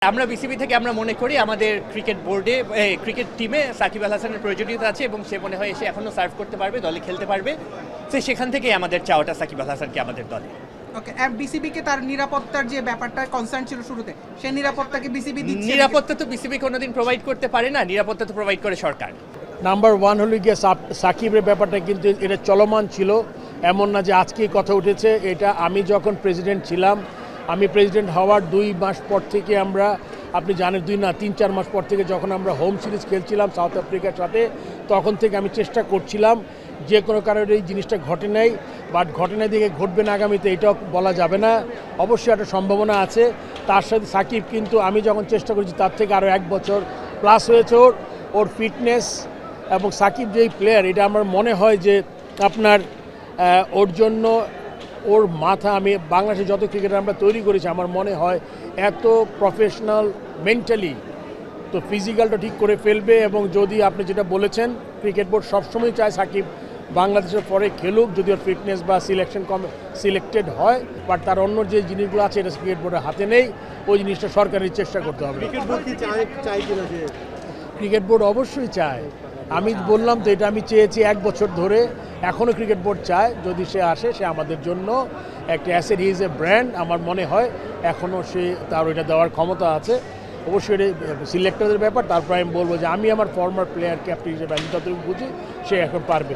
আমরা বিসিবি থেকে আমরা মনে করি আমাদের ক্রিকেট বোর্ডে ক্রিকেট টিমে সাকিব আল হাসানের প্রয়োজনীয়তা আছে এবং সে মনে হয় এসে এখনও সার্ভ করতে পারবে, দলে খেলতে পারবে। তো সেখান থেকেই আমাদের চাওয়াটা সাকিব আল হাসানকে আমাদের দলে। ওকে, বিসিবিকে তার নিরাপত্তার যে ব্যাপারটা কনসার্ন ছিল শুরুতে, সেই নিরাপত্তাকে বিসিবি দিচ্ছে? নিরাপত্তা তো বিসিবি কোনোদিন প্রোভাইড করতে পারে না, নিরাপত্তা তো প্রোভাইড করে সরকার। নাম্বার ওয়ান হলো গিয়ে সাকিবের ব্যাপারটা কিন্তু এটা চলমান ছিল, এমন না যে আজকেই কথা উঠেছে। এটা আমি যখন প্রেসিডেন্ট ছিলাম, আমি প্রেসিডেন্ট হওয়ার 2 মাস পর থেকে আমরা, আপনি জানেন 3-4 মাস পর থেকে যখন আমরা হোম সিরিজ খেলছিলাম সাউথ আফ্রিকার সাথে, তখন থেকে আমি চেষ্টা করছিলাম যে কোনো কারণে এই জিনিসটা ঘটে নাই, বাট ঘটনা দিকে ঘটবে না আগামীতে এটাও বলা যাবে না। অবশ্যই একটা সম্ভাবনা আছে। তার সাথে সাকিব কিন্তু আমি যখন চেষ্টা করেছি তার থেকে আরও 1 বছর প্লাস হয়েছে ওর ফিটনেস এবং সাকিব যেই প্লেয়ার, এটা আমার মনে হয় যে আপনার ওর জন্য ওর মাথা, আমি বাংলাদেশে যত ক্রিকেটার আমরা তৈরি করেছি আমার মনে হয় এত প্রফেশনাল মেন্টালি, তো ফিজিক্যালটা ঠিক করে ফেলবে। এবং যদি আপনি যেটা বলেছেন, ক্রিকেট বোর্ড সবসময় চায় সাকিব বাংলাদেশের পরে খেলুক যদি ওর ফিটনেস বা সিলেক্টেড হয়, বাট তার অন্য যে জিনিসগুলো আছে এটা ক্রিকেট বোর্ডের হাতে নেই, ওই জিনিসটা সরকারের চেষ্টা করতে হবে। ক্রিকেট বোর্ড অবশ্যই চায়, আমি বললাম তো এটা আমি চেয়েছি 1 বছর ধরে, এখনও ক্রিকেট বোর্ড চায় যদি সে আসে, সে আমাদের জন্য একটা asset, he is a brand. আমার মনে হয় এখনও সে তার ওইটা দেওয়ার ক্ষমতা আছে। অবশ্যই এটা সিলেক্টরদের ব্যাপার। তারপর আমি বলবো যে আমি আমার ফর্মার প্লেয়ার ক্যাপ্টেন হিসেবে আমি যতটুকু বুঝি সে এখন পারবে।